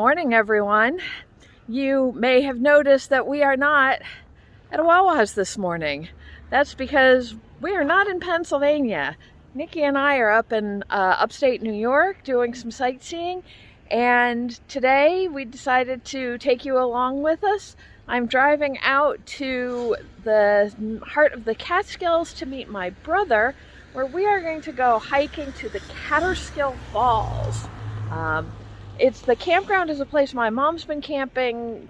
morning, everyone. You may have noticed that we are not at a Wawa's this morning. That's because we are not in Pennsylvania. Nikki and I are up in upstate New York doing some sightseeing, and today we decided to take you along with us. I'm driving out to the heart of the Catskills to meet my brother, where we are going to go hiking to the Kaaterskill Falls. The campground is a place my mom's been camping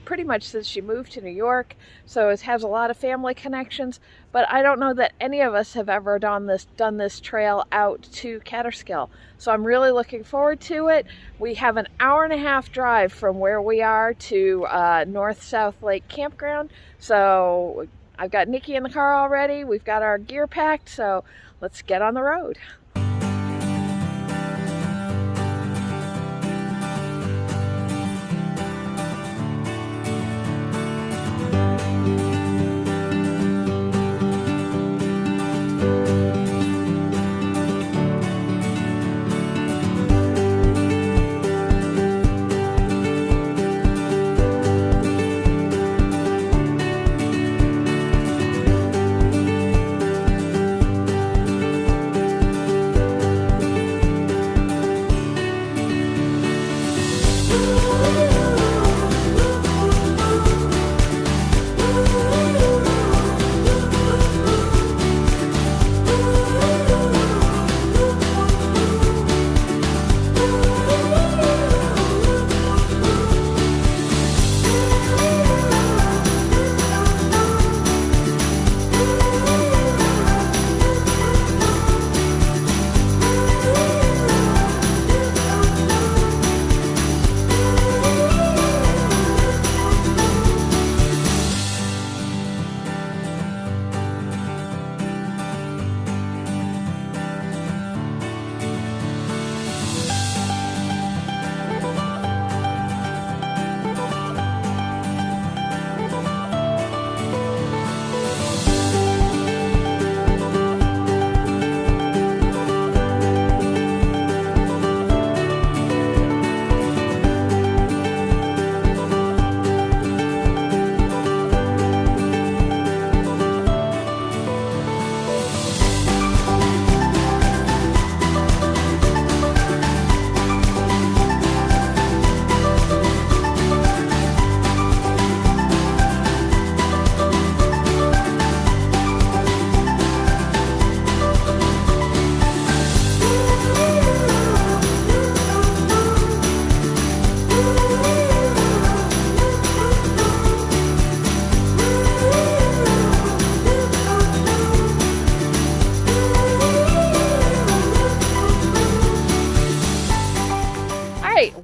pretty much since she moved to New York, so it has a lot of family connections, but I don't know that any of us have ever done this trail out to Kaaterskill. So I'm really looking forward to it. We have an hour-and-a-half drive from where we are to North South Lake Campground, so I've got Nikki in the car already. We've got our gear packed, so let's get on the road.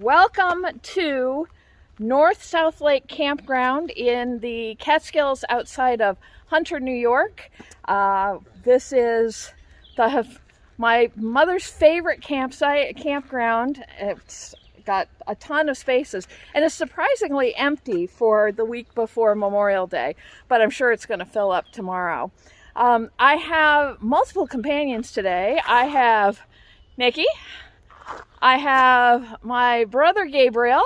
Welcome to North South Lake Campground in the Catskills outside of Hunter, New York. This is my mother's favorite campground. It's got a ton of spaces and it's surprisingly empty for the week before Memorial Day, but I'm sure it's going to fill up tomorrow. I have multiple companions today. I have Nikki. I have my brother Gabriel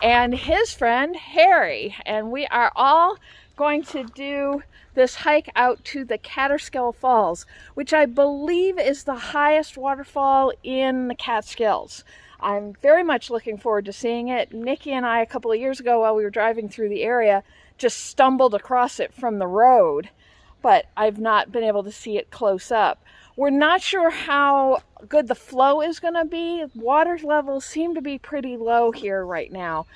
and his friend Harry, and we are all going to do this hike out to the Kaaterskill Falls, which I believe is the highest waterfall in the Catskills. I'm very much looking forward to seeing it. Nikki and I, a couple of years ago while we were driving through the area, just stumbled across it from the road, but I've not been able to see it close up. We're not sure how good the flow is going to be. Water levels seem to be pretty low here right now.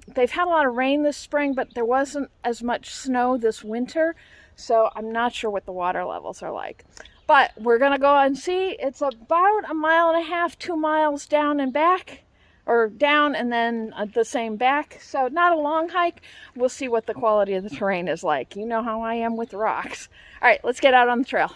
They've had a lot of rain this spring, but there wasn't as much snow this winter, so I'm not sure what the water levels are like. But we're going to go and see. It's about 1.5 miles, 2 miles down and back, or down and then the same back. So not a long hike. We'll see what the quality of the terrain is like. You know how I am with rocks. All right, let's get out on the trail.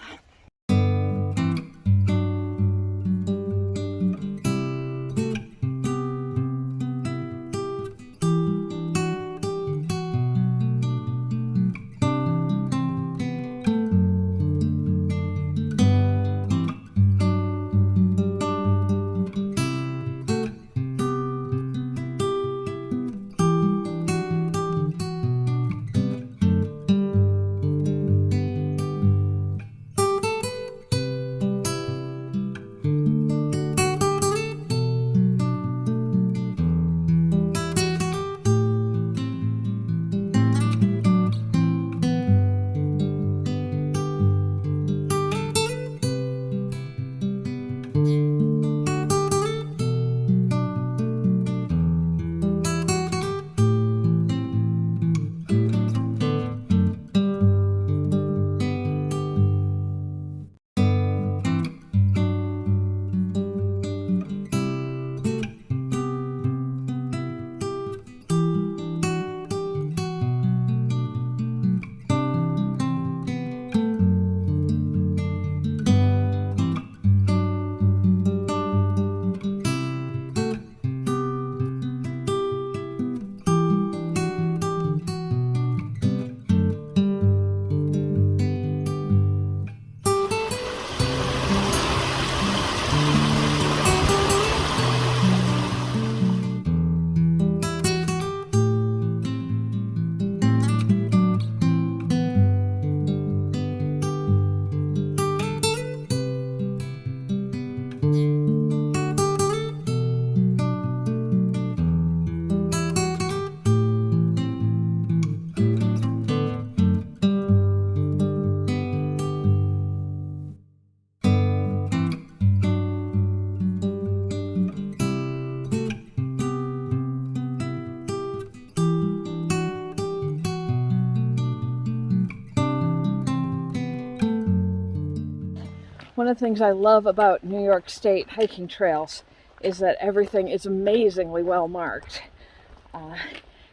One of the things I love about New York State hiking trails is that everything is amazingly well marked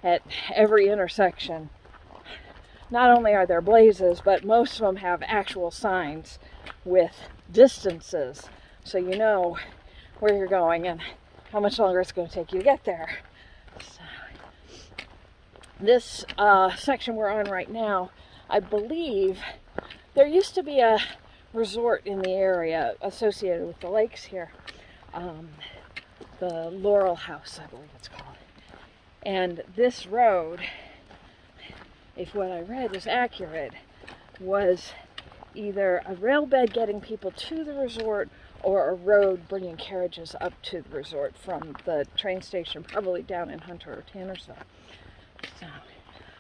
at every intersection. Not only are there blazes, but most of them have actual signs with distances, so you know where you're going and how much longer it's going to take you to get there. So, this section we're on right now, I believe there used to be a resort in the area associated with the lakes here. The Laurel House, I believe it's called. And this road, if what I read is accurate, was either a rail bed getting people to the resort or a road bringing carriages up to the resort from the train station, probably down in Hunter or Tannersville.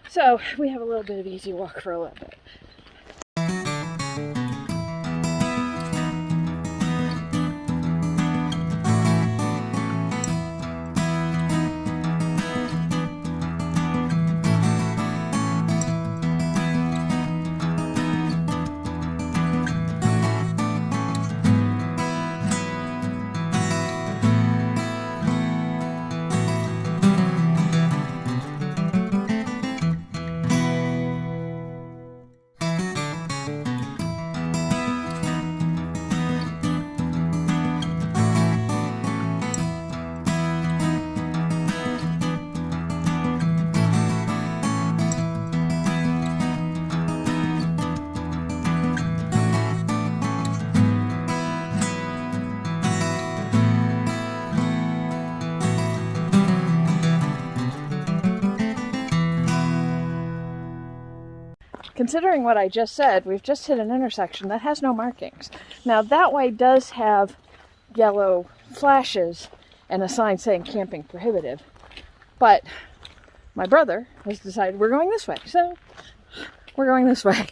So we have a little bit of easy walk for a little bit. Considering what I just said, we've just hit an intersection that has no markings. Now that way does have yellow flashes and a sign saying camping prohibited, but my brother has decided we're going this way, so we're going this way.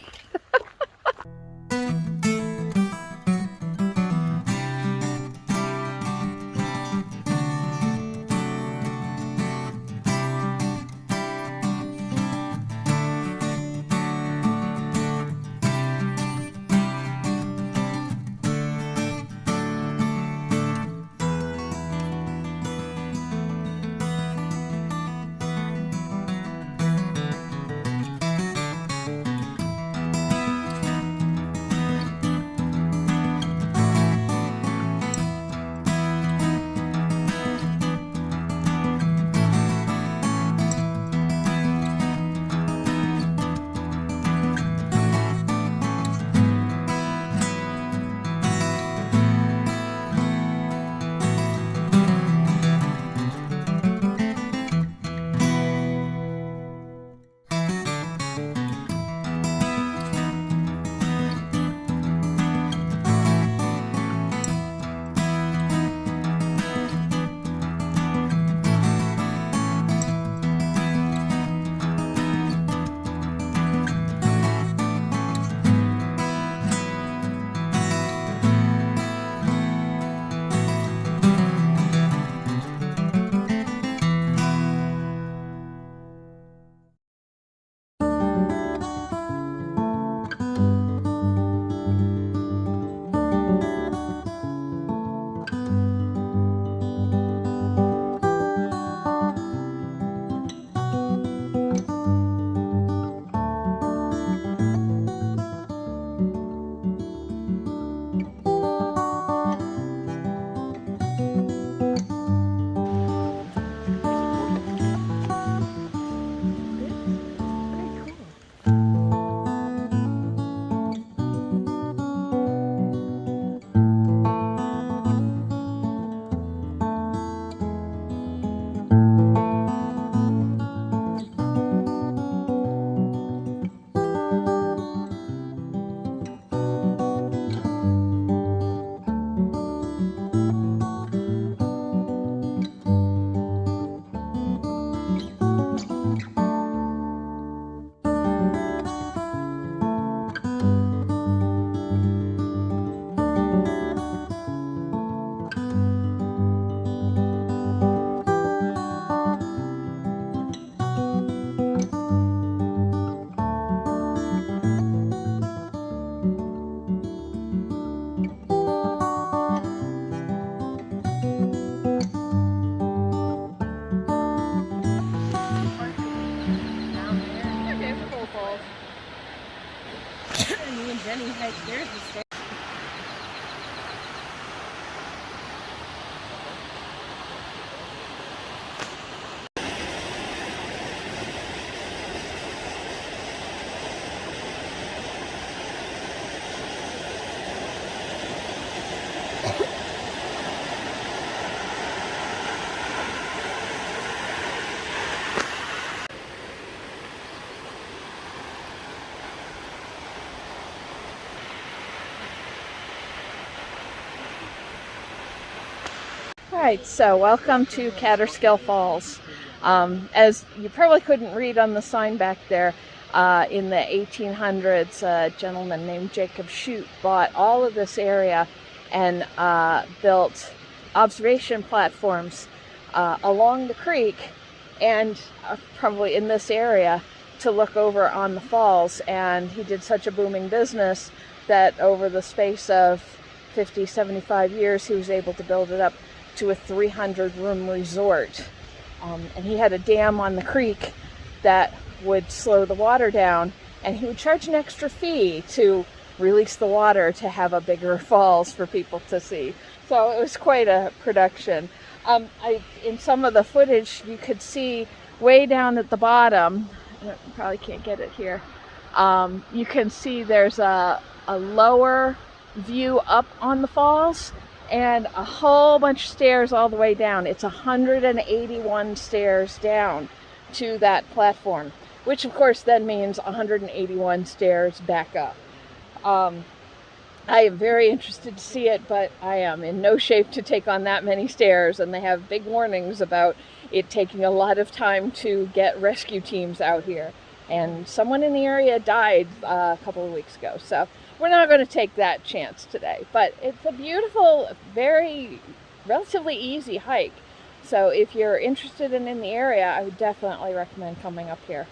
Alright, so welcome to Kaaterskill Falls. As you probably couldn't read on the sign back there, in the 1800s, a gentleman named Jacob Shute bought all of this area and built observation platforms along the creek and probably in this area to look over on the falls. And he did such a booming business that over the space of 50, 75 years, he was able to build it up to a 300-room resort. And he had a dam on the creek that would slow the water down, and he would charge an extra fee to release the water to have a bigger falls for people to see. So it was quite a production. In some of the footage, you could see way down at the bottom, you probably can't get it here, you can see there's a lower view up on the falls and a whole bunch of stairs all the way down. It's 181 stairs down to that platform, which of course then means 181 stairs back up. I am very interested to see it, but I am in no shape to take on that many stairs, and they have big warnings about it taking a lot of time to get rescue teams out here. And someone in the area died a couple of weeks ago, so we're not going to take that chance today. But it's a beautiful, relatively easy hike. So if you're interested in the area, I would definitely recommend coming up here.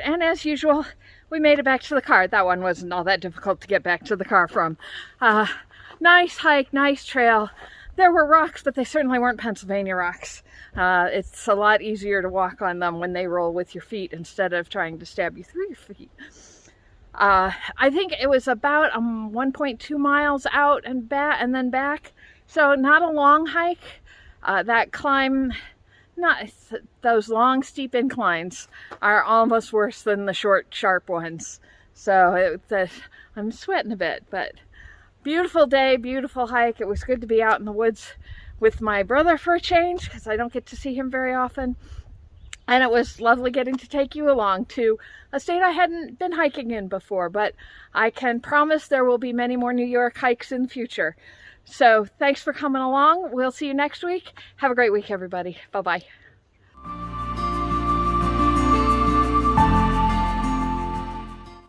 And as usual, we made it back to the car. That one wasn't all that difficult to get back to the car from. Nice hike, nice trail. There were rocks, but they certainly weren't Pennsylvania rocks. It's a lot easier to walk on them when they roll with your feet instead of trying to stab you through your feet. I think it was about 1.2 miles out and back, and then back. So not a long hike. That climb, those long steep inclines are almost worse than the short sharp ones. So I'm sweating a bit, but beautiful day, beautiful hike. It was good to be out in the woods with my brother for a change, because I don't get to see him very often. And it was lovely getting to take you along to a state I hadn't been hiking in before, but I can promise there will be many more New York hikes in the future. So thanks for coming along. We'll see you next week. Have a great week, everybody. Bye-bye.